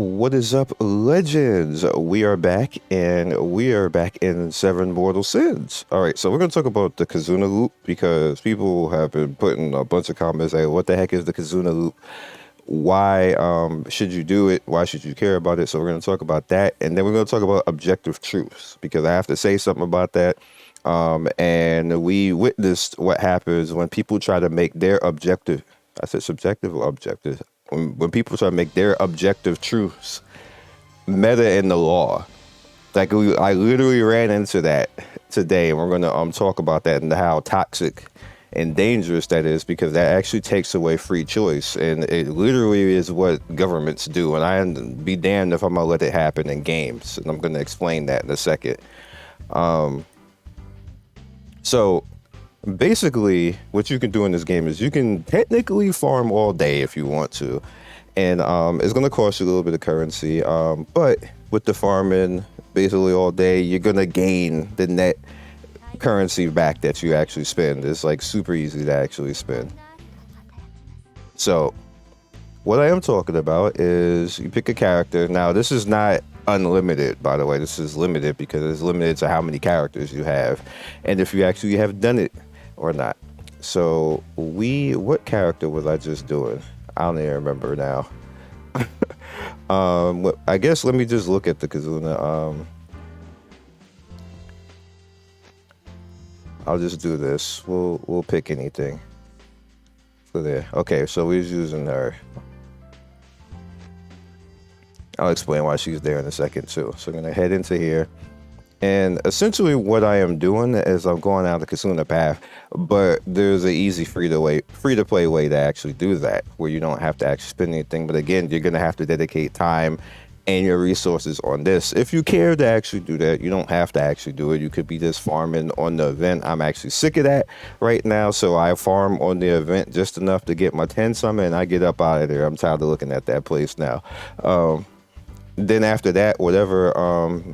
What is up, legends? We are back, and we are back in 7 Mortal Sins. All right, so we're going to talk about the Kazuna loop because people have been putting a bunch of comments saying, what the heck is the Kazuna loop? Why should you do it? Why should you care about it? So we're going to talk about that, and then we're going to talk about objective truths because I have to say something about that. And we witnessed what happens when people try to make their objective, I said subjective or objective? When people try to make their objective truths meta in the law. Like I literally ran into that today, and we're going to talk about that and how toxic and dangerous that is, because that actually takes away free choice, and it literally is what governments do. And I'd be damned if I'm gonna let it happen in games, and I'm going to explain that in a second. So basically, what you can do in this game is you can technically farm all day if you want to, and it's going to cost you a little bit of currency, but with the farming basically all day, you're going to gain the net currency back that you actually spend. It's like super easy to actually spend. So what I am talking about is you pick a character. Now, this is not unlimited, by the way. This is limited because it's limited to how many characters you have and if you actually have done it or not. So what character was I just doing? I don't even remember now. I guess let me just look at the Kazuna. I'll just do this. We'll pick anything. So there. Okay, so we're using her. I'll explain why she's there in a second too. So I'm gonna head into here. And essentially what I am doing is I'm going down the Kazuna path, but there's an easy free to play way to actually do that, where you don't have to actually spend anything. But again, you're going to have to dedicate time and your resources on this. If you care to actually do that, you don't have to actually do it. You could be just farming on the event. I'm actually sick of that right now, so I farm on the event just enough to get my 10 summon, and I get up out of there. I'm tired of looking at that place now. Then after that, whatever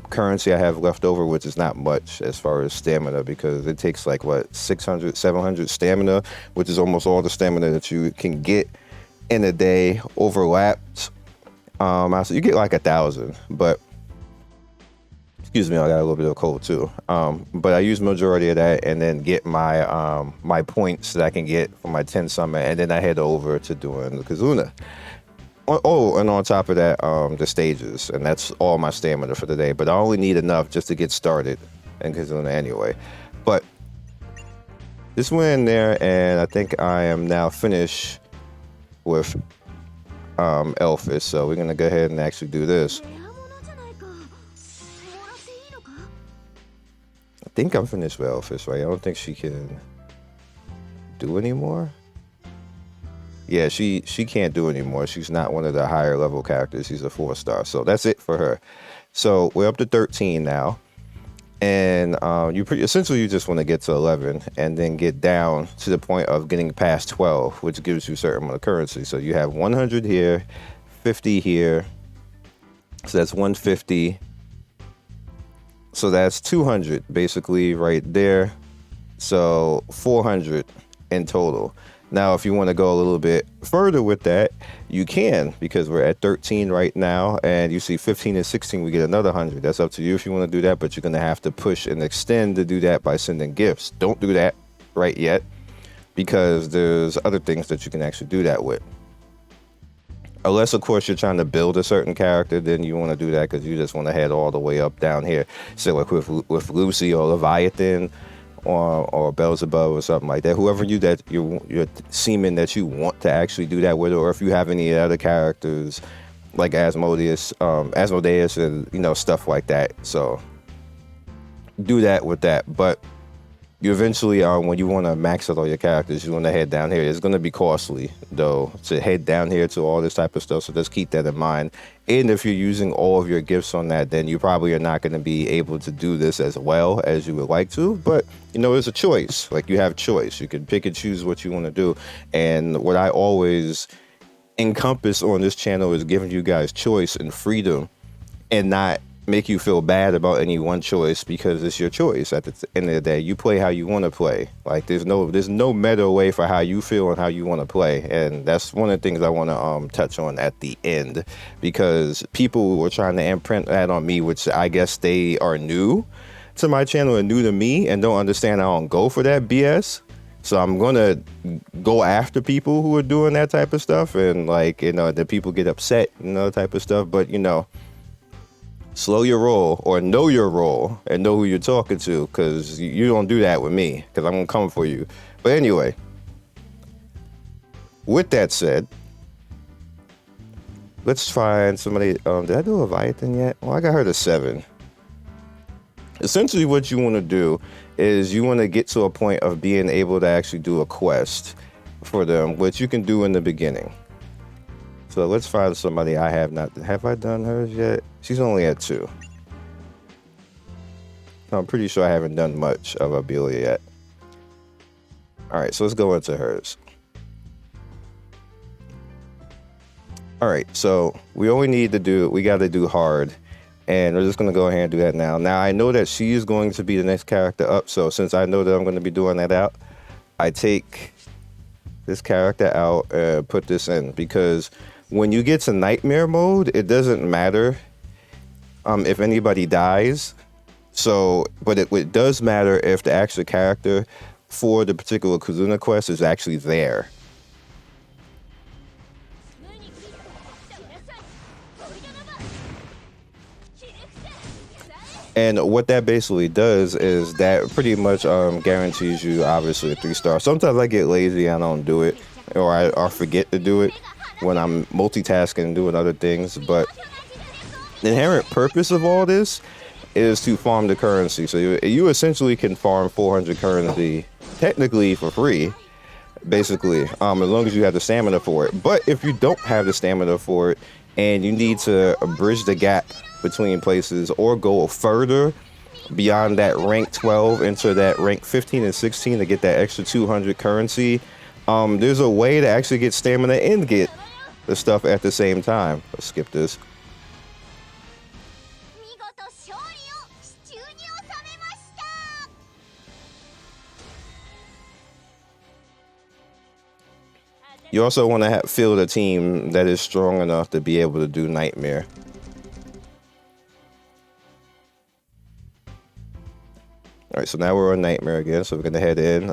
currency I have left over, which is not much as far as stamina, because it takes like, what, 600, 700 stamina, which is almost all the stamina that you can get in a day overlapped. So you get like 1,000, but excuse me, I got a little bit of a cold too. But I use majority of that and then get my my points that I can get for my 10 summon, and then I head over to doing the Kazuna. Oh, and on top of that, the stages, and that's all my stamina for the day. But I only need enough just to get started in Kazuna anyway. But this went in there, and I think I am now finished with Elfish. So we're gonna go ahead and actually do this. I think I'm finished with Elfish, right? I don't think she can do anymore. Yeah, she can't do anymore. She's not one of the higher level characters. She's a 4-star. So that's it for her. So we're up to 13 now. And essentially you just want to get to 11 and then get down to the point of getting past 12, which gives you a certain amount of currency. So you have 100 here, 50 here. So that's 150. So that's 200 basically right there. So 400 in total. Now, if you want to go a little bit further with that, you can, because we're at 13 right now, and you see 15 and 16, we get another 100. That's up to you if you want to do that, but you're going to have to push and extend to do that by sending gifts. Don't do that right yet, because there's other things that you can actually do that with. Unless, of course, you're trying to build a certain character, then you want to do that because you just want to head all the way up down here. So like with Lucy or Leviathan, or Beelzebub or something like that, whoever you're seeming that you want to actually do that with, or if you have any other characters like Asmodeus and stuff like that. So do that with that. But you eventually, when you want to max out all your characters, you want to head down here. It's going to be costly though to head down here to all this type of stuff, so just keep that in mind. And if you're using all of your gifts on that, then you probably are not going to be able to do this as well as you would like to. But it's a choice. Like, you have choice. You can pick and choose what you want to do. And what I always encompass on this channel is giving you guys choice and freedom, and not make you feel bad about any one choice, because it's your choice. At the end of the day, you play how you want to play. Like there's no meta way for how you feel and how you want to play, and that's one of the things I want to touch on at the end, because people were trying to imprint that on me, which I guess they are new to my channel and new to me and don't understand I don't go for that BS. So I'm gonna go after people who are doing that type of stuff, and like, you know, the people get upset and that type of stuff. But you know, slow your roll, or know your role and know who you're talking to, because you don't do that with me, because I'm gonna come for you. But anyway, with that said, let's find somebody. Did I do Leviathan yet? Well, I got her to 7. Essentially what you want to do is you want to get to a point of being able to actually do a quest for them, which you can do in the beginning. So let's find somebody I have not. Have I done hers yet? She's only at 2. I'm pretty sure I haven't done much of Abelia yet. All right, so let's go into hers. All right, so we got to do hard, and we're just going to go ahead and do that now. Now, I know that she is going to be the next character up, so since I know that I'm going to be doing that out, I take this character out and put this in, because when you get to nightmare mode, it doesn't matter if anybody dies. So, but it does matter if the actual character for the particular Kazuna quest is actually there. And what that basically does is that pretty much guarantees you, obviously, a 3-star. Sometimes I get lazy, I don't do it, or I forget to do it when I'm multitasking and doing other things. But the inherent purpose of all this is to farm the currency. So you essentially can farm 400 currency technically for free, basically, as long as you have the stamina for it. But if you don't have the stamina for it and you need to bridge the gap between places or go further beyond that rank 12 into that rank 15 and 16 to get that extra 200 currency, there's a way to actually get stamina and get the stuff at the same time. Let's skip this. You also want to field a team that is strong enough to be able to do Nightmare. All right, so now we're on Nightmare again, so we're gonna head in.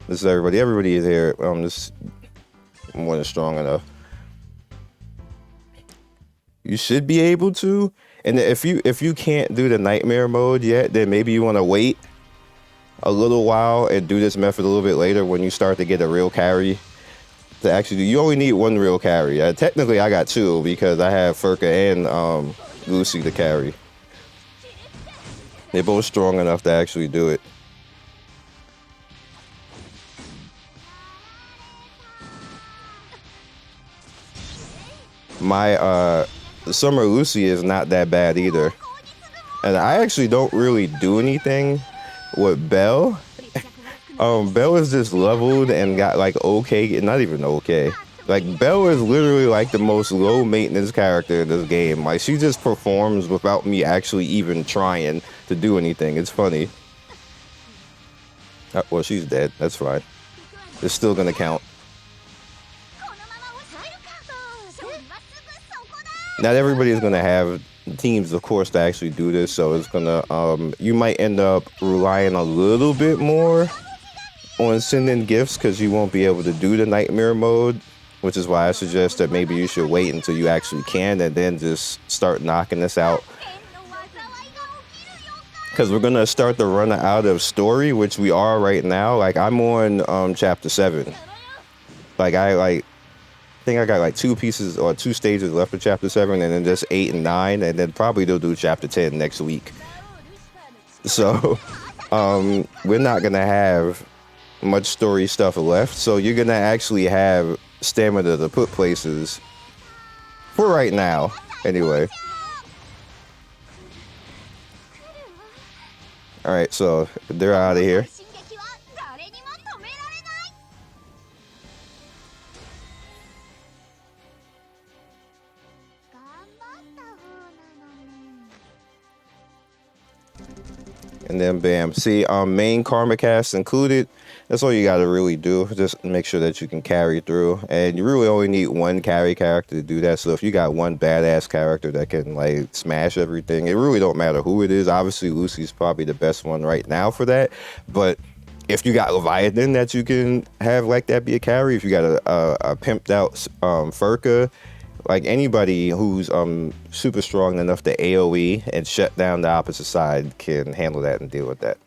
This is everybody. Everybody is here. This one is strong enough. You should be able to. And if you can't do the Nightmare mode yet, then maybe you want to wait a little while and do this method a little bit later when you start to get a real carry. To actually do, you only need 1 real carry. Technically, I got 2 because I have Furka and Lucy to carry. They're both strong enough to actually do it. My Summer Lucy is not that bad either. And I actually don't really do anything with Belle. Belle is just leveled and got like okay, not even okay. Like Belle is literally like the most low maintenance character in this game. Like she just performs without me actually even trying to do anything. It's funny. Well, she's dead. That's fine. It's still gonna count. Not everybody is gonna have teams, of course, to actually do this. So it's gonna you might end up relying a little bit more on sending gifts because you won't be able to do the Nightmare mode, which is why I suggest that maybe you should wait until you actually can and then just start knocking this out. Because we're gonna start to run out of story, which we are right now. Like I'm on chapter 7. Like I think I got like 2 pieces or 2 stages left of chapter 7, and then just 8 and 9, and then probably they'll do chapter 10 next week. So we're not gonna have much story stuff left, so you're gonna actually have stamina to put places for right now anyway. All right, so they're out of here. And then bam. See, main karma cast included. That's all you gotta really do. Just make sure that you can carry through. And you really only need one carry character to do that. So if you got one badass character that can like smash everything, it really don't matter who it is. Obviously, Lucy's probably the best one right now for that. But if you got Leviathan that you can have like that be a carry, if you got a pimped out Furka, like anybody who's super strong enough to AoE and shut down the opposite side can handle that and deal with that.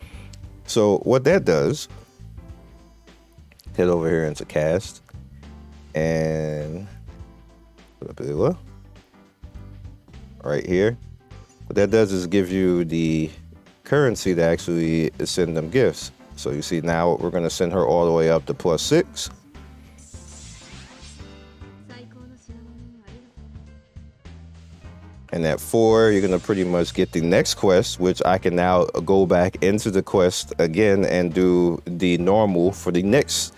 So what that does, head over here into cast and put up a right here. What that does is give you the currency to actually send them gifts. So you see now we're going to send her all the way up to +6. And at 4, you're going to pretty much get the next quest, which I can now go back into the quest again and do the normal for the next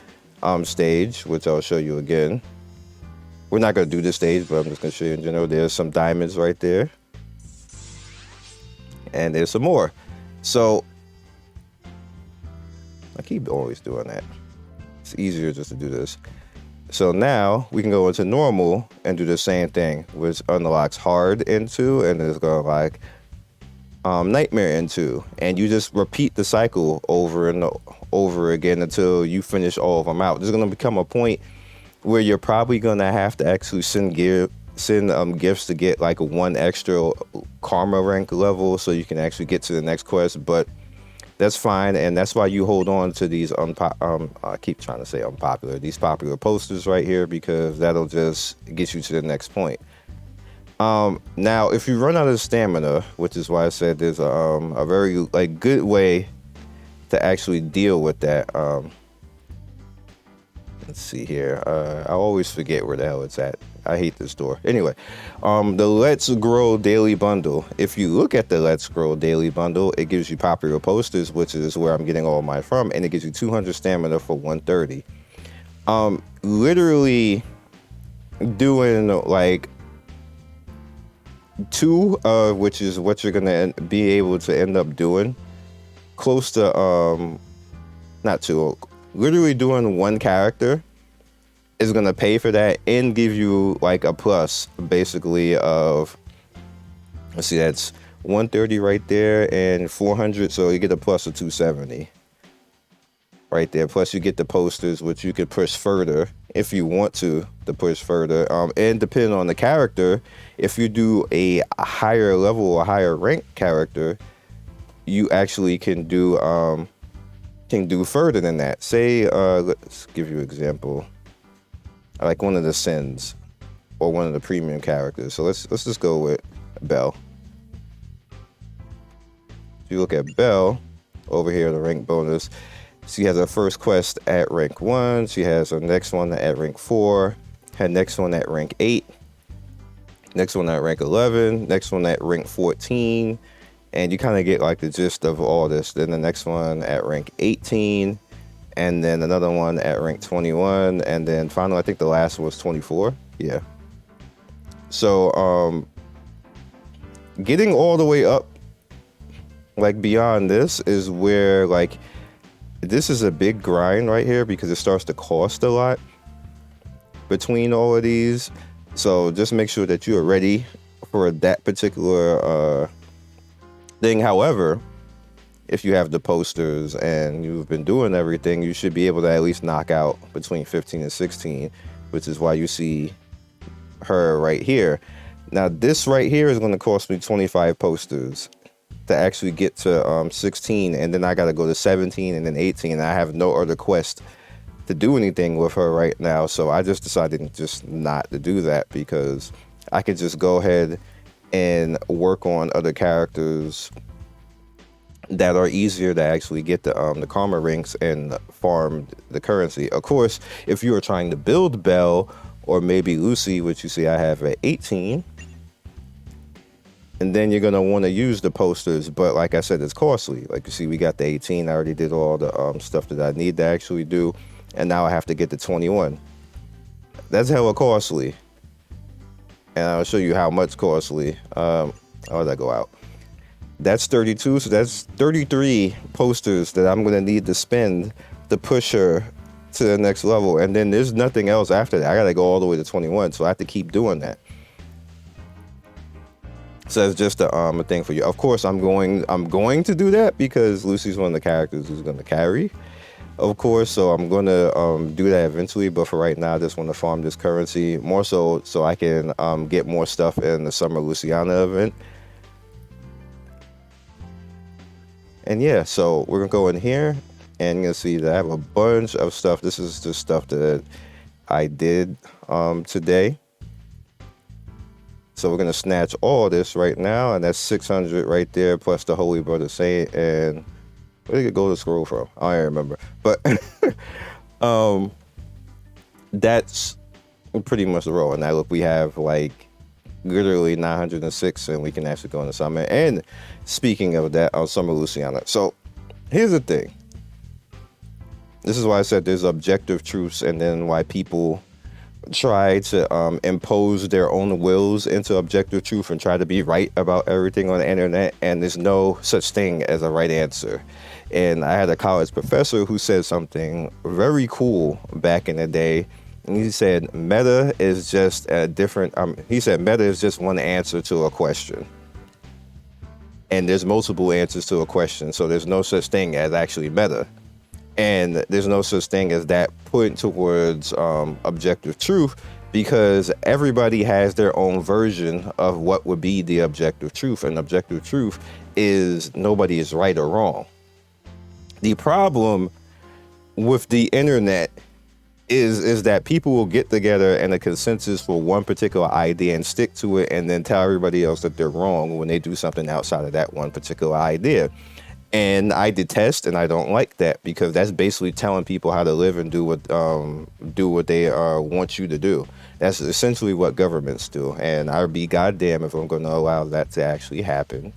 stage, which I'll show you again. We're not going to do this stage, but I'm just going to show you in general. There's some diamonds right there. And there's some more. So I keep always doing that. It's easier just to do this. So now we can go into normal and do the same thing, which unlocks hard into, and it's going to like nightmare into, and you just repeat the cycle over and over again until you finish all of them out. There's going to become a point where you're probably going to have to actually send gifts to get like one extra karma rank level so you can actually get to the next quest, but that's fine, and that's why you hold on to these I keep trying to say unpopular, these popular posters right here, because that'll just get you to the next point. Now, if you run out of stamina, which is why I said there's a very like good way to actually deal with that. Let's see here. I always forget where the hell it's at. I hate this door. Anyway, the Let's Grow Daily Bundle. If you look at the Let's Grow Daily Bundle, it gives you popular posters, which is where I'm getting all mine from, and it gives you 200 stamina for 130. Literally doing like 2, which is what you're gonna be able to end up doing, close to not 2. Literally doing 1 character is going to pay for that and give you like a plus basically of, let's see, that's 130 right there and 400, so you get a plus of 270 right there. Plus you get the posters, which you can push further if you want to push further, and depending on the character, if you do a higher level, a higher rank character, you actually can do further than that. Say let's give you an example, like one of the Sins or one of the premium characters. So let's just go with Belle. If you look at Belle over here, the rank bonus, she has her first quest at rank 1. She has her next one at rank 4. Her next one at rank 8. Next one at rank 11. Next one at rank 14. And you kind of get like the gist of all this. Then the next one at rank 18. And then another one at rank 21. And then finally, I think the last one was 24. Yeah. So getting all the way up, like beyond this, is where like this is a big grind right here, because it starts to cost a lot between all of these. So just make sure that you are ready for that particular thing. However, if you have the posters and you've been doing everything, you should be able to at least knock out between 15 and 16, which is why you see her right here. Now this right here is going to cost me 25 posters to actually get to 16, and then I got to go to 17 and then 18, and I have no other quest to do anything with her right now. So I just decided just not to do that, because I could just go ahead and work on other characters that are easier to actually get the karma ranks and farm the currency. Of course, if you are trying to build Belle or maybe Lucy, which you see I have at 18, and then you're going to want to use the posters, but like I said, it's costly. Like you see, we got the 18. I already did all the stuff that I need to actually do, and now I have to get the 21. That's hella costly, and I'll show you how much costly. How did I go out? That's 32, so that's 33 posters that I'm gonna need to spend to push her to the next level, and then there's nothing else after that. I gotta go all the way to 21, so I have to keep doing that. So that's just a thing for you. Of course, I'm going to do that because Lucy's one of the characters who's gonna carry, of course. So I'm gonna do that eventually. But for right now, I just want to farm this currency more so I can get more stuff in the Summer Luciana event. And yeah, so we're gonna go in here and you're gonna see that I have a bunch of stuff. This is the stuff that I did today. So we're gonna snatch all this right now, and that's 600 right there, plus the Holy Brother Saint. And where did it go to scroll from? I don't remember, but that's pretty much the roll. And now look, we have like literally 906, and we can actually go into Summer. And speaking of that, on Summer Luciana. So here's the thing. This is why I said there's objective truths, and then why people try to impose their own wills into objective truth and try to be right about everything on the internet. And there's no such thing as a right answer. And I had a college professor who said something very cool back in the day. And he said, meta is just a different, he said, meta is just one answer to a question. And there's multiple answers to a question. So there's no such thing as actually meta. And there's no such thing as that point towards objective truth, because everybody has their own version of what would be the objective truth. And objective truth is nobody is right or wrong. The problem with the internet is that people will get together and a consensus for one particular idea and stick to it, and then tell everybody else that they're wrong when they do something outside of that one particular idea. And I detest and I don't like that, because that's basically telling people how to live and do what they want you to do. That's essentially what governments do. And I'd be goddamn if I'm going to allow that to actually happen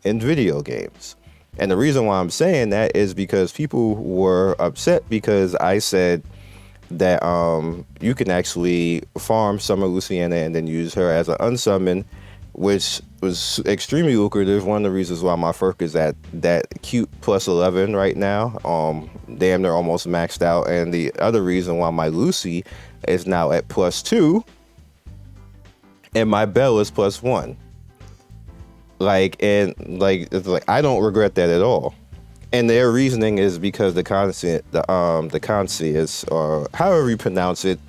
in video games. And the reason why I'm saying that is because people were upset because I said that you can actually farm Summer Luciana and then use her as an unsummon, which was extremely lucrative. One of the reasons why my Furk is at that cute plus 11 right now, damn near almost maxed out. And the other reason why my Lucy is now at plus 2 and my Belle is plus 1. It's like I don't regret that at all. And their reasoning is because the conscious, or however you pronounce it,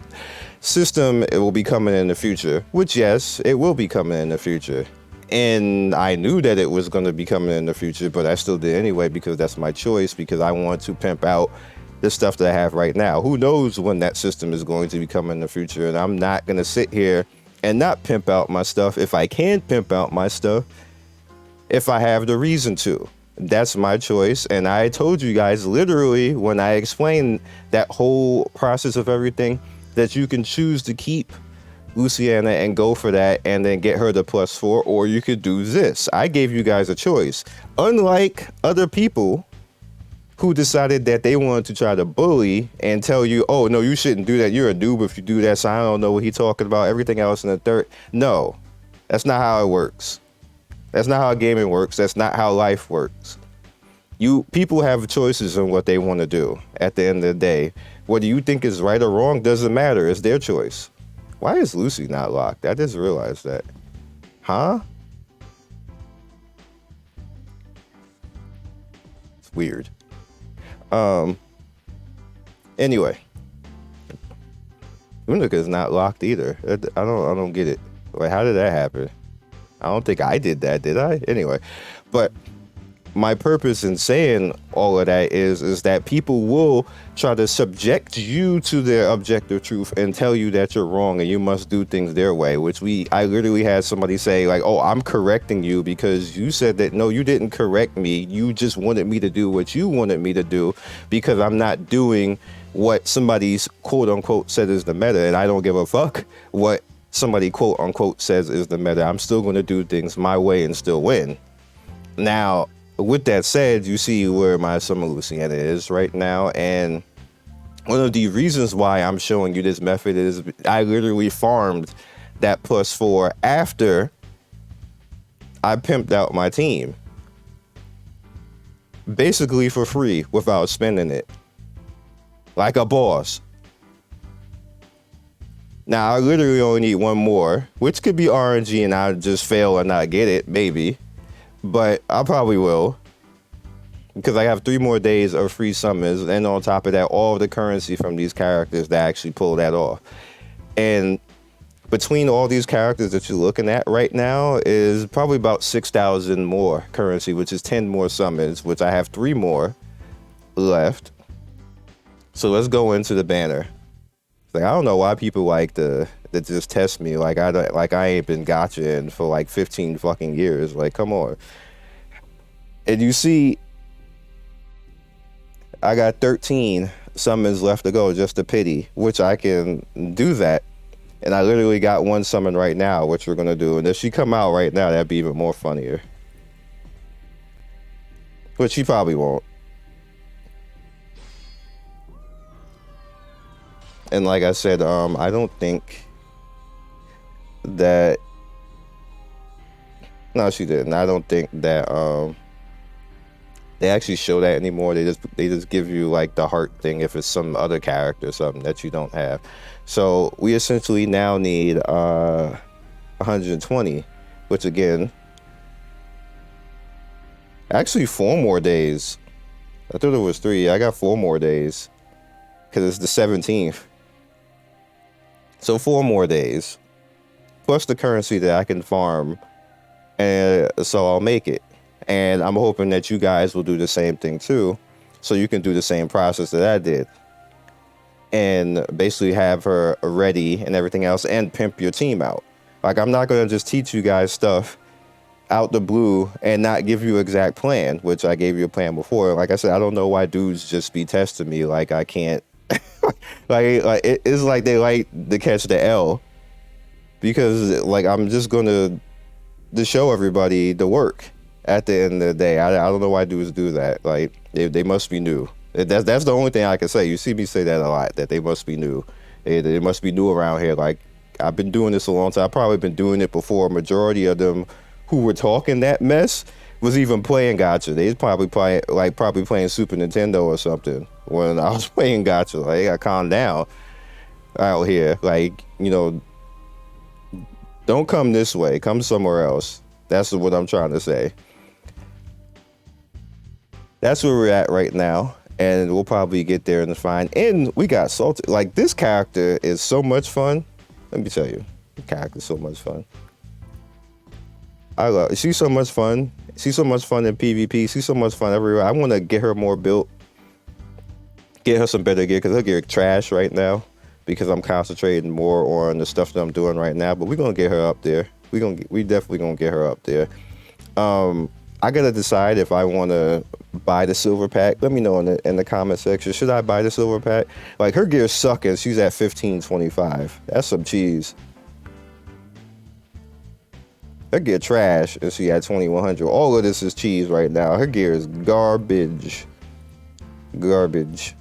system, it will be coming in the future, which yes, it will be coming in the future. And I knew that it was going to be coming in the future, but I still did anyway, because that's my choice, because I want to pimp out the stuff that I have right now. Who knows when that system is going to be coming in the future, and I'm not going to sit here and not pimp out my stuff if I can pimp out my stuff, if I have the reason to. That's my choice. And I told you guys literally when I explained that whole process of everything, that you can choose to keep Luciana and go for that and then get her to plus 4, or you could do this. I gave you guys a choice. Unlike other people who decided that they wanted to try to bully and tell you, oh no, you shouldn't do that, you're a noob if you do that, so I don't know what he's talking about, everything else in the third. No, that's not how it works. That's not how gaming works. That's not how life works. People have choices on what they want to do at the end of the day. Whether you think is right or wrong doesn't matter. It's their choice. Why is Lucy not locked? I just realized that. Huh? It's weird. Anyway. Unica is not locked either. I don't get it. Like, how did that happen? I don't think I did that, did I? Anyway, but my purpose in saying all of that is that people will try to subject you to their objective truth and tell you that you're wrong and you must do things their way, which I literally had somebody say like, oh, I'm correcting you because you said that. No, you didn't correct me. You just wanted me to do what you wanted me to do because I'm not doing what somebody's quote unquote said is the meta, and I don't give a fuck what somebody quote unquote says is the meta. I'm still going to do things my way and still win. Now, with that said, you see where my Summer Luciana is right now, and one of the reasons why I'm showing you this method is I literally farmed that plus 4 after I pimped out my team. basically for free without spending it. Like a boss. Now, I literally only need one more, which could be RNG and I'll just fail and not get it, maybe. But I probably will. Because I have 3 more days of free summons, and on top of that, all of the currency from these characters that actually pull that off. And between all these characters that you're looking at right now is probably about 6,000 more currency, which is 10 more summons, which I have 3 more left. So let's go into the banner. Like, I don't know why people like to just test me like I ain't been gotchaing for like 15 fucking years. Like, come on. And you see, I got 13 summons left to go, just a pity, which I can do that. And I literally got 1 summon right now, which we're gonna do. And if she come out right now, that'd be even more funnier. But she probably won't. And like I said, I don't think that. No, she didn't. I don't think that they actually show that anymore. They just give you like the heart thing if it's some other character or something that you don't have. So we essentially now need 120, which again, actually 4 more days. I thought it was 3. I got 4 more days because it's the 17th. So 4 more days plus the currency that I can farm, and so I'll make it. And I'm hoping that you guys will do the same thing too, so you can do the same process that I did. And basically have her ready and everything else, and pimp your team out. Like, I'm not going to just teach you guys stuff out the blue and not give you an exact plan, which I gave you a plan before. Like I said, I don't know why dudes just be testing me like I can't. like it's like they like to catch the L. Because, like, I'm just going to show everybody the work. At the end of the day, I don't know why dudes do that. Like, they must be new. That's the only thing I can say. You see me say that a lot, that they must be new. They must be new around here. Like, I've been doing this a long time. I've probably been doing it before a majority of them who were talking that mess was even playing gacha. They was probably playing Super Nintendo or something when I was playing gacha. Like, I calm down out here. Like, you know, don't come this way. Come somewhere else. That's what I'm trying to say. That's where we're at right now, and we'll probably get there in the fine. And we got salted. Like, this character is so much fun. Let me tell you, the character is so much fun. I love it. She's so much fun. She's so much fun in PvP. She's so much fun everywhere. I want to get her more built. Get her some better gear, because her gear is trash right now, because I'm concentrating more on the stuff that I'm doing right now. But we're going to get her up there. We definitely going to get her up there. I gotta decide if I want to buy the silver pack. Let me know in the comment section. Should I buy the silver pack? Like, her gear's sucking. She's at 1525. That's some cheese. Her gear trash, and she at 2100. All of this is cheese right now. Her gear is garbage. Garbage.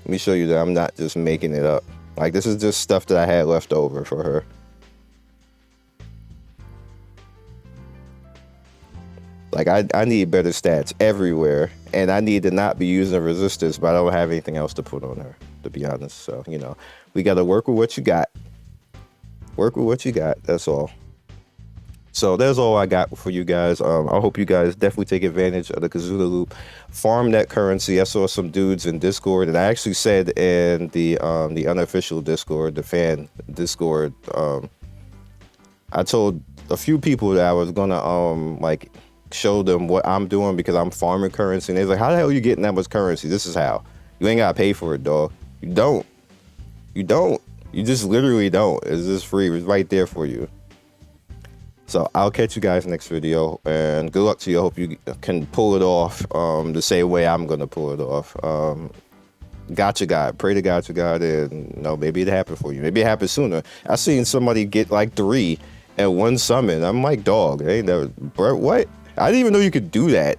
Let me show you that I'm not just making it up. Like, this is just stuff that I had left over for her. Like, I need better stats everywhere, and I need to not be using resistance, but I don't have anything else to put on her, to be honest. So, you know, we got to work with what you got. Work with what you got. That's all. So that's all I got for you guys. I hope you guys definitely take advantage of the Kazuna loop. Farm that currency. I saw some dudes in Discord, and I actually said in the unofficial Discord, the fan Discord, I told a few people that I was gonna like show them what I'm doing because I'm farming currency, and they're like, how the hell are you getting that much currency? This is how. You ain't gotta pay for it, dog. You don't. You just literally don't. It's just free. It's right there for you. So I'll catch you guys next video, and good luck to you. I hope you can pull it off the same way I'm gonna pull it off. Gotcha God, pray to Gotcha God, and maybe it happened for you. Maybe it happened sooner. I seen somebody get like 3 at one summon. I'm like, dog, ain't never, bro, what? I didn't even know you could do that.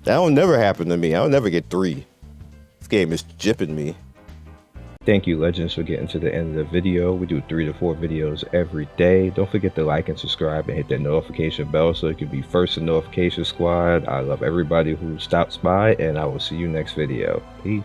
That'll never happen to me. I'll never get 3. This game is jipping me. Thank you, Legends, for getting to the end of the video. We do 3 to 4 videos every day. Don't forget to like and subscribe and hit that notification bell so you can be first in notification squad. I love everybody who stops by, and I will see you next video. Peace.